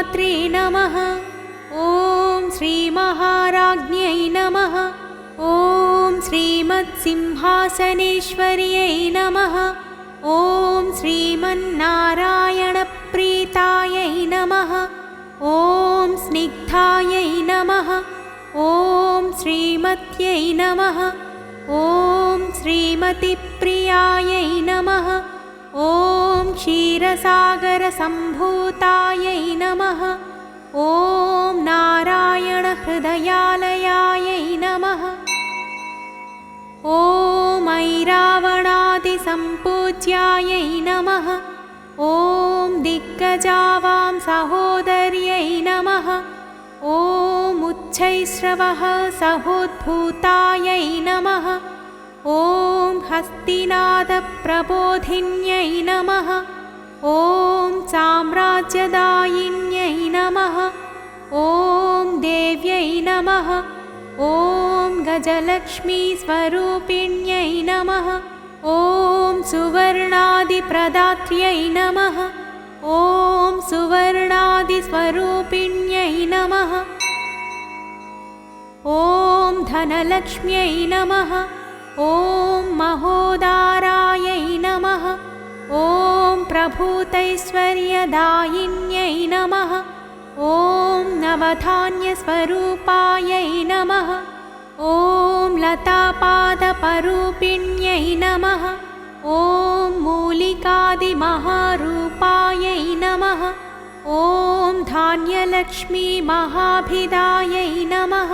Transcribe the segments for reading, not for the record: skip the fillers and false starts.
श्रीमात्रे नमः। ॐ श्रीमहाराज्ञै नमः। ॐ श्रीमत्सिंहासनेश्वर्यै नमः। ॐ श्रीमन्नारायणप्रीतायै नमः। ॐ स्निग्धायै नमः। ॐ श्रीमत्यै नमः। ॐ श्रीमतिप्रियायै नमः। ॐ क्षीरसागरसम्भूतायै नमः। ॐ नारायणहृदयालयायै नमः। ॐ ऐरावणादिसम्पूज्यायै नमः। ॐ दिग्गजावां सहोदर्यै नमः। ॐ उच्चैश्रवः सहोद्भूतायै नमः। ॐ हस्तिनादप्रबोधिन्यै नमः। ॐ साम्राज्यदायिन्यै नमः। ॐ देव्यै नमः। ॐ गजलक्ष्मीस्वरूपिण्यै नमः। ॐ सुवर्णादिप्रदात्र्यै नमः। ॐ सुवर्णादिस्वरूपिण्यै नमः। ॐ धनलक्ष्म्यै नमः। ॐ महोदारायै नमः। ॐ प्रभूतैश्वर्यदायिन्यै नमः। ॐ नवधान्यस्वरूपायै नमः। ॐ लतापादपरूपिण्यै नमः। ॐ मूलिकादिमहारूपायै नमः। ॐ धान्यलक्ष्मीमहाभिदायै नमः।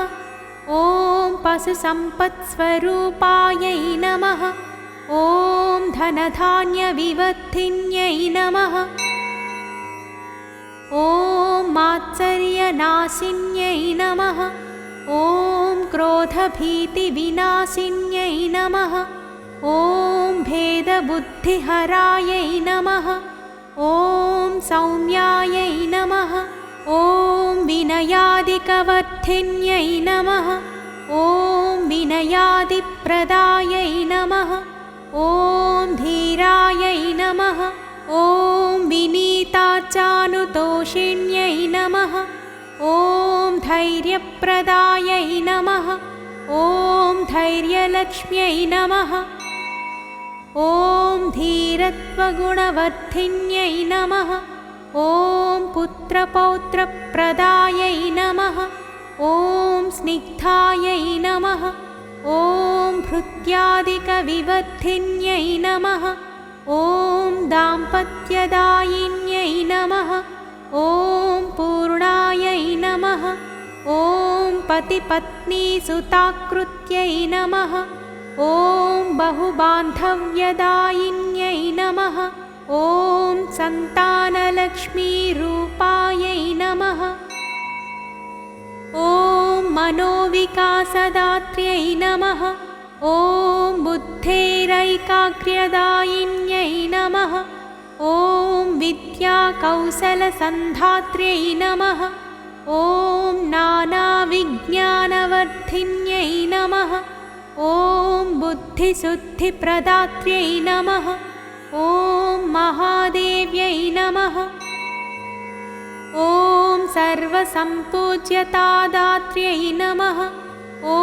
ॐ पशुसम्पत्स्वरूपायै नमः। ॐ धनधान्यविवर्धिन्यै नमः। ॐ मात्सर्यनाशिन्यै नमः। ॐ क्रोधभीतिविनाशिन्यै नमः। ॐ भेदबुद्धिहरायै नमः। ॐ सौम्यायै नमः। ॐ विनयादिकवर्धिन्यै नमः। ॐ विनयादिप्रदायै नमः। ॐ धीरायै नमः। ॐ विनीताचानुतोषिण्यै नमः। ॐ धैर्यप्रदायै नमः। ॐ धैर्यलक्ष्म्यै नमः। ॐ धीरत्वगुणवर्धिन्यै नमः। ॐ पुत्रपौत्रप्रदायै नमः। ॐ स्निग्धायै नमः। ॐ भृत्यादिकविवर्धिन्यै नमः। ॐ दाम्पत्यदायिन्यै नमः। ॐ पूर्णायै नमः। ॐ पतिपत्नीसुताकृत्यै नमः। ॐ बहुबान्धव्यदायिन्यै नमः। ॐ सन्तानलक्ष्मीरूपायै नमः। ॐ मनोविकासदात्र्यै नमः। ॐ बुद्धेरैकाग्र्यदायिन्यै नमः। ॐ विद्याकौशलसन्धात्र्यै नमः। ॐ नानाविज्ञानवर्धिन्यै नमः। ॐ बुद्धिशुद्धिप्रदात्र्यै नमः। ॐ महादेव्यै नमः। ॐ सर्वसम्पूज्यतादात्र्यै नमः। ॐ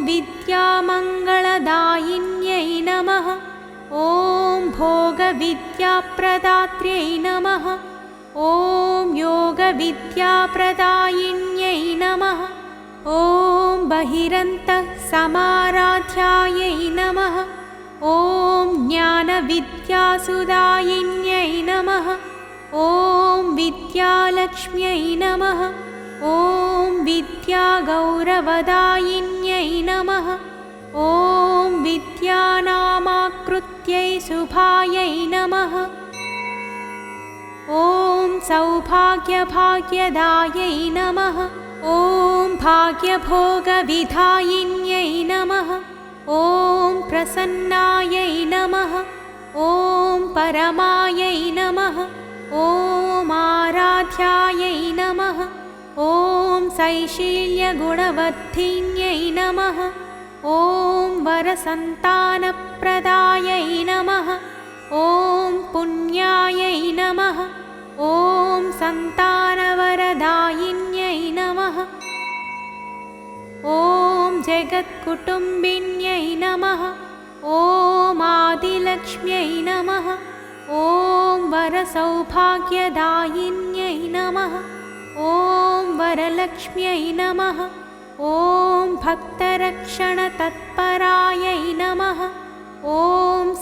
विद्यामङ्गलदायिन्यै नमः। ॐ भोगविद्याप्रदात्र्यै नमः। ॐ योगविद्याप्रदायिन्यै नमः। ॐ बहिरन्तःसमाराध्यायै नमः। ॐ ज्ञानविद्यासुदायिन्यै नमः। ॐ विद्यालक्ष्म्यै नमः। ॐ विद्यागौरवदायिन्यै नमः। ॐ विद्यानामाकृत्यै शुभायै नमः। ॐ सौभाग्यभाग्यदायै नमः। ॐ भाग्यभोगविधायिन्यै नमः। ॐ प्रसन्नायै नमः। ॐ परमायै नमः। ॐ आराध्यायै नमः। ॐ शैशील्यगुणवर्धिन्यै नमः। ॐ वरसन्तानप्रदायै नमः। ॐ पुण्यायै नमः। ॐ सन्तानवर वरकुटुम्बिन्यै नमः। ॐ आदिलक्ष्म्यै नमः। ॐ वरसौभाग्यदायिन्यै नमः। ॐ वरलक्ष्म्यै नमः। ॐ भक्तरक्षणतत्परायै नमः। ॐ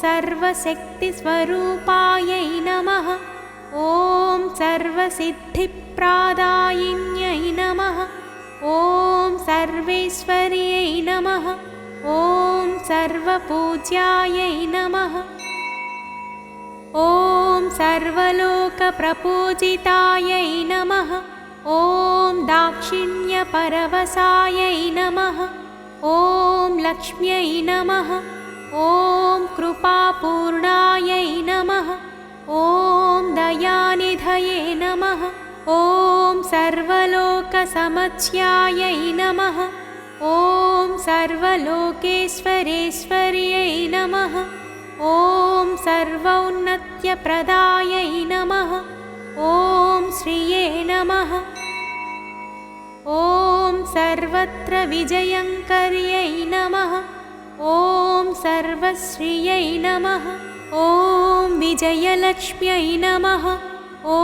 सर्वशक्तिस्वरूपायै नमः। ॐ सर्वसिद्धिप्रदायिन्यै नमः। ॐ सर्वेश्वर्यै नमः। ॐ सर्वपूज्यायै नमः। ॐ सर्वलोकप्रपूजितायै नमः। ॐ दाक्षिण्यपरवशायै नमः। ॐ लक्ष्म्यै नमः। ॐ कृपापूर्णायै नमः। ॐ दयानिधये नमः। ॐ सर्वलोकसमज्ञायै नमः। ॐ सर्वलोकेश्वरेश्वर्यै नमः। ॐ सर्वौन्नत्यप्रदायै नमः। ॐ श्रिये नमः। ॐ सर्वत्र विजयङ्कर्यै नमः। ॐ सर्वश्रियै नमः। ॐ विजयलक्ष्म्यै नमः। ॐ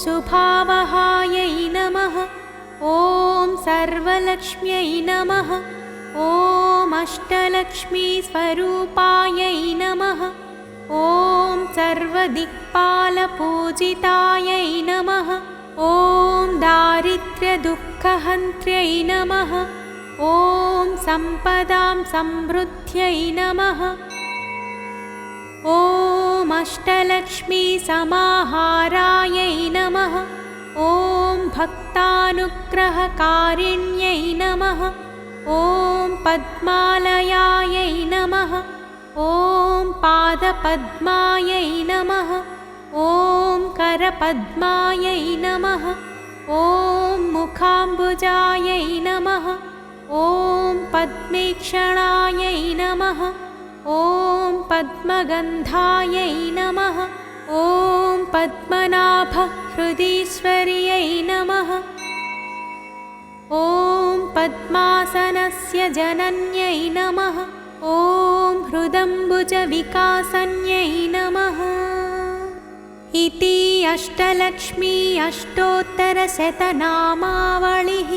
शुभावहायै नमः। ॐ सर्वलक्ष्म्यै नमः। ॐ अष्टलक्ष्मीस्वरूपायै नमः। ॐ सर्वदिक्पालपूजितायै नमः। ॐ दारिद्र्यदुःखहन्त्र्यै नमः। ॐ सम्पदां समृद्ध्यै नमः। ॐ अष्टलक्ष्मीसमाहारायै नमः। ॐ भक्तानुग्रहकारिण्यै नमः। ॐ पद्मालयायै नमः। ॐ पादपद्मायै नमः। ॐ करपद्मायै नमः। ॐ मुखाम्बुजायै नमः। ॐ पद्मेक्षणायै नमः। ॐ पद्मगन्धायै नमः। ॐ पद्मनाभहृदीश्वर्यै नमः। ॐ पद्मासनस्य जनन्यै नमः। ॐ हृदम्बुजविकासन्यै नमः। इति अष्टलक्ष्मी अष्टोत्तरशतनामावलिः।